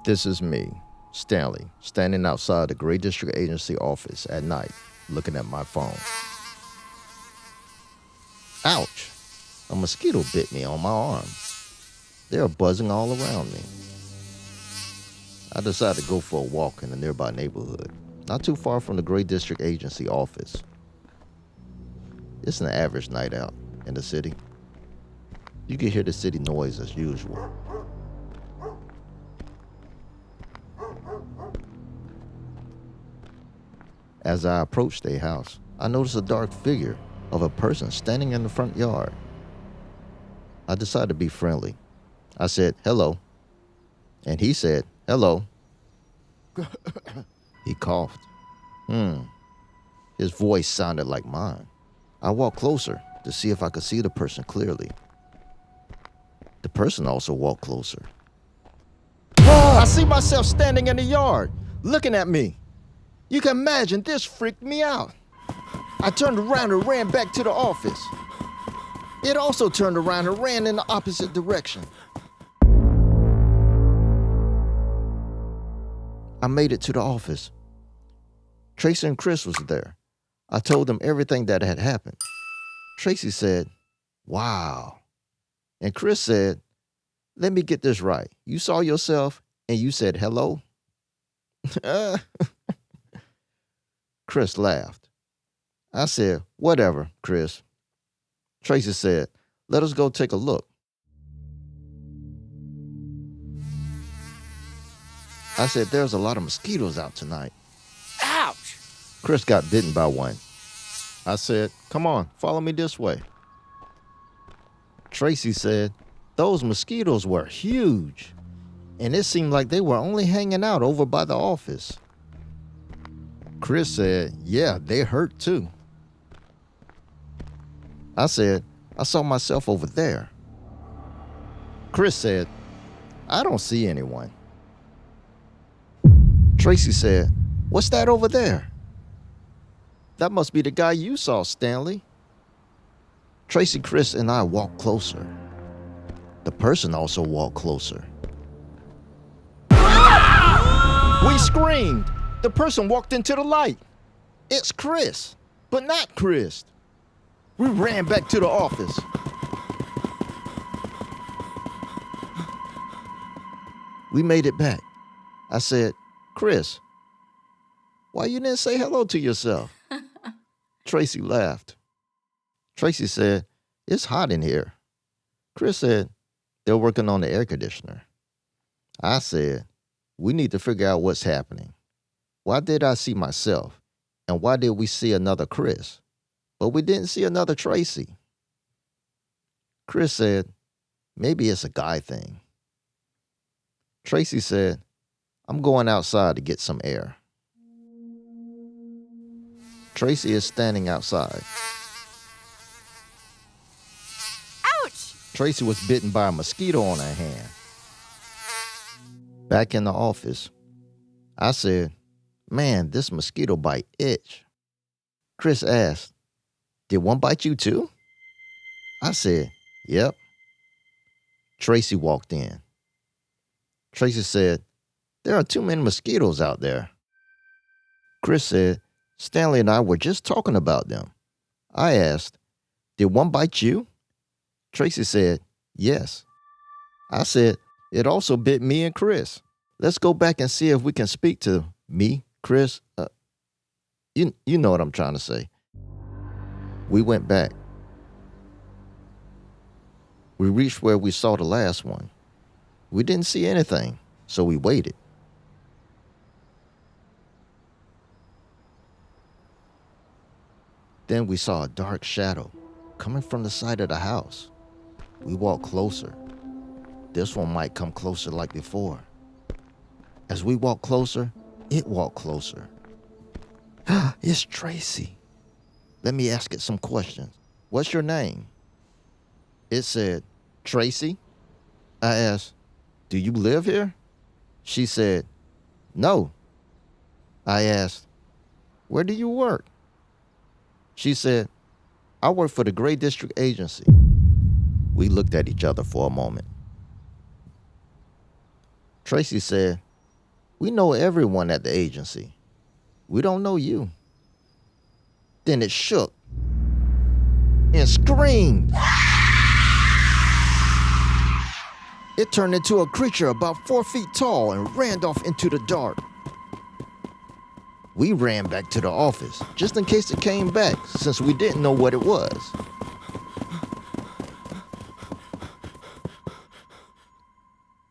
This is me, Stanley, standing outside the Gray District Agency office at night, looking at my phone. Ouch! A mosquito bit me on my arm. They are buzzing all around me. I decided to go for a walk in the nearby neighborhood, not too far from the Gray District Agency office. It's an average night out in the city. You can hear the city noise as usual. As I approached a house, I noticed a dark figure of a person standing in the front yard. I decided to be friendly. I said, "Hello." And he said, "Hello." He coughed. His voice sounded like mine. I walked closer to see if I could see the person clearly. The person also walked closer. I see myself standing in the yard, looking at me. You can imagine this freaked me out. I turned around and ran back to the office. It also turned around and ran in the opposite direction. I made it to the office. Tracy and Chris was there. I told them everything that had happened. Tracy said, "Wow." And Chris said, "Let me get this right. You saw yourself and you said hello?" Chris laughed. I said, "Whatever, Chris." Tracy said, "Let us go take a look." I said, "There's a lot of mosquitoes out tonight." Ouch! Chris got bitten by one. I said, "Come on, follow me this way." Tracy said, "Those mosquitoes were huge, and it seemed like they were only hanging out over by the office." Chris said, "Yeah, they hurt too." I said, "I saw myself over there." Chris said, "I don't see anyone." Tracy said, "What's that over there?" "That must be the guy you saw, Stanley." Tracy, Chris, and I walked closer. The person also walked closer. We screamed. The person walked into the light. It's Chris, but not Chris. We ran back to the office. We made it back. I said, "Chris, why you didn't say hello to yourself?" Tracy laughed. Tracy said, "It's hot in here." Chris said, "They're working on the air conditioner." I said, "We need to figure out what's happening. Why did I see myself? And why did we see another Chris? But we didn't see another Tracy." Chris said, "Maybe it's a guy thing." Tracy said, "I'm going outside to get some air." Tracy is standing outside. Ouch! Tracy was bitten by a mosquito on her hand. Back in the office, I said, "Man, this mosquito bite itch." Chris asked, "Did one bite you too?" I said, "Yep." Tracy walked in. Tracy said, "There are too many mosquitoes out there." Chris said, "Stanley and I were just talking about them." I asked, "Did one bite you?" Tracy said, "Yes." I said, "It also bit me and Chris. Let's go back and see if we can speak to me, Chris." You know what I'm trying to say. We went back. We reached where we saw the last one. We didn't see anything, so we waited. Then we saw a dark shadow coming from the side of the house. We walked closer. This one might come closer like before. As we walked closer, it walked closer. It's Tracy. Let me ask it some questions. "What's your name?" It said, "Tracy." I asked, "Do you live here?" She said, "No." I asked, "Where do you work?" She said, "I work for the Gray District Agency." We looked at each other for a moment. Tracy said, We know everyone at the agency. We don't know you. Then it shook and screamed. It turned into a creature about 4 feet tall and ran off into the dark. We ran back to the office, just in case it came back, since we didn't know what it was.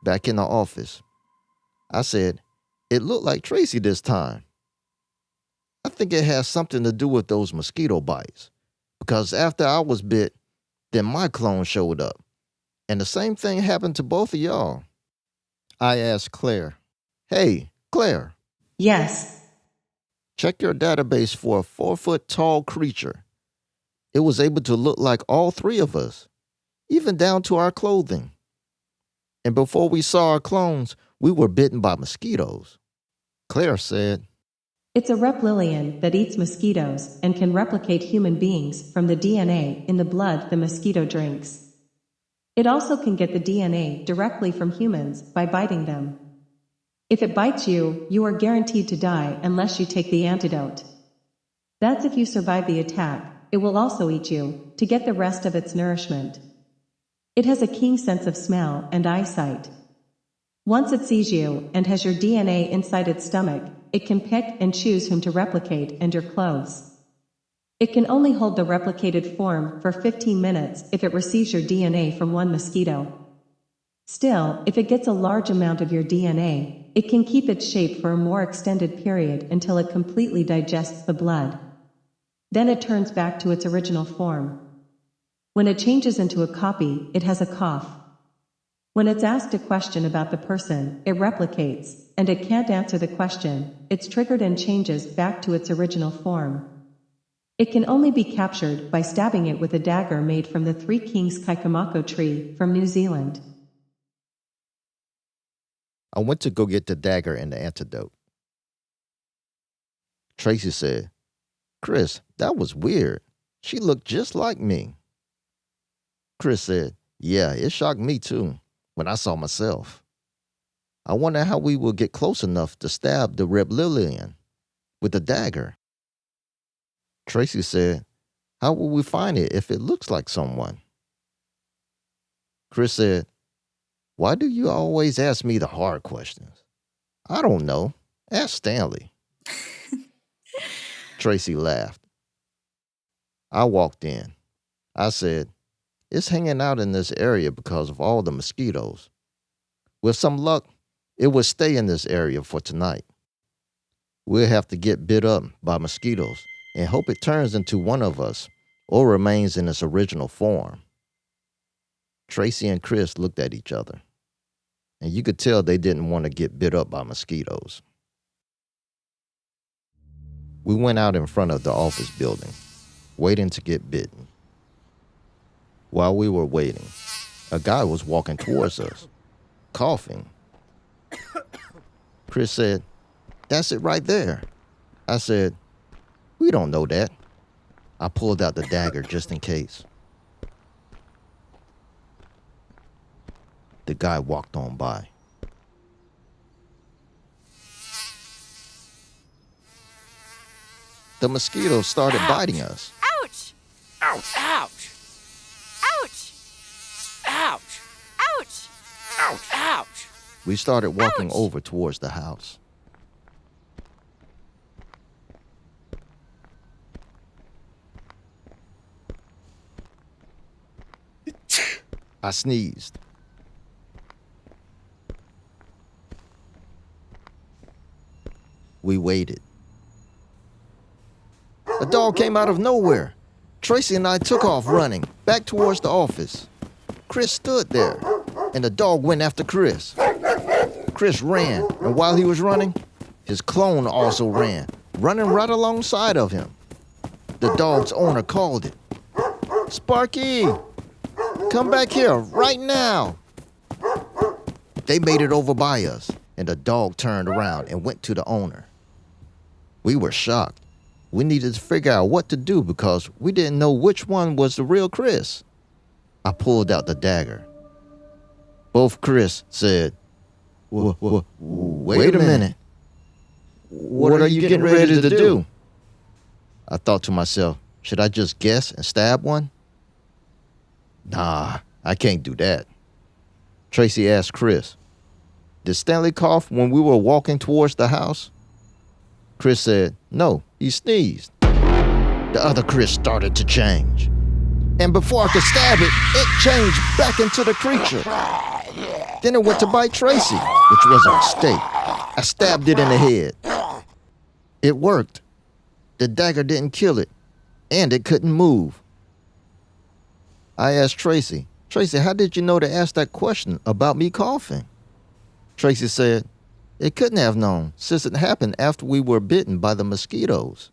Back in the office, I said, "It looked like Tracy this time. I think it has something to do with those mosquito bites, because after I was bit, then my clone showed up. And the same thing happened to both of y'all." I asked Claire, "Hey, Claire, Yes. check your database for a 4-foot tall creature. It was able to look like all three of us, even down to our clothing. And before we saw our clones, we were bitten by mosquitoes." Claire said, It's a reptilian that eats mosquitoes and can replicate human beings from the DNA in the blood the mosquito drinks. It also can get the DNA directly from humans by biting them. If it bites you, you are guaranteed to die unless you take the antidote. That's if you survive the attack. It will also eat you to get the rest of its nourishment. It has a keen sense of smell and eyesight. Once it sees you and has your DNA inside its stomach, it can pick and choose whom to replicate and your clothes. It can only hold the replicated form for 15 minutes if it receives your DNA from one mosquito. Still, if it gets a large amount of your DNA, it can keep its shape for a more extended period until it completely digests the blood. Then it turns back to its original form. When it changes into a copy, it has a cough. When it's asked a question about the person, it replicates, and it can't answer the question, it's triggered and changes back to its original form. It can only be captured by stabbing it with a dagger made from the Three Kings kaikamako tree from New Zealand. I went to go get the dagger and the antidote. Tracy said, "Chris, that was weird. She looked just like me." Chris said, "Yeah, it shocked me too when I saw myself. I wonder how we will get close enough to stab the reptilian with the dagger." Tracy said, "How will we find it if it looks like someone?" Chris said, "Why do you always ask me the hard questions?" "I don't know. Ask Stanley." Tracy laughed. I walked in. I said, "It's hanging out in this area because of all the mosquitoes. With some luck, it will stay in this area for tonight. We'll have to get bit up by mosquitoes and hope it turns into one of us or remains in its original form." Tracy and Chris looked at each other, and you could tell they didn't want to get bit up by mosquitoes. We went out in front of the office building, waiting to get bitten. While we were waiting, a guy was walking towards us, coughing. Chris said, "That's it right there." I said, "We don't know that." I pulled out the dagger just in case. The guy walked on by. The mosquitoes started biting us. Ouch! Ouch! Ouch! Ouch! Ouch! Ouch! Ouch! Ouch! We started walking Ouch. over towards the house. I sneezed. We waited. A dog came out of nowhere. Tracy and I took off running back towards the office. Chris stood there, and the dog went after Chris. Chris ran, and while he was running, his clone also ran, running right alongside of him. The dog's owner called it. "Sparky, come back here right now." They made it over by us, and the dog turned around and went to the owner. We were shocked. We needed to figure out what to do because we didn't know which one was the real Chris. I pulled out the dagger. Both Chris said, Wait a minute. What are you getting ready to do? I thought to myself, should I just guess and stab one? Nah, I can't do that. Tracy asked Chris, did Stanley cough when we were walking towards the house? Chris said, no, he sneezed. The other Chris started to change. And before I could stab it, it changed back into the creature. Then it went to bite Tracy, which was a mistake. I stabbed it in the head. It worked. The dagger didn't kill it, and it couldn't move. I asked Tracy, how did you know to ask that question about me coughing? Tracy said, it couldn't have known since it happened after we were bitten by the mosquitoes.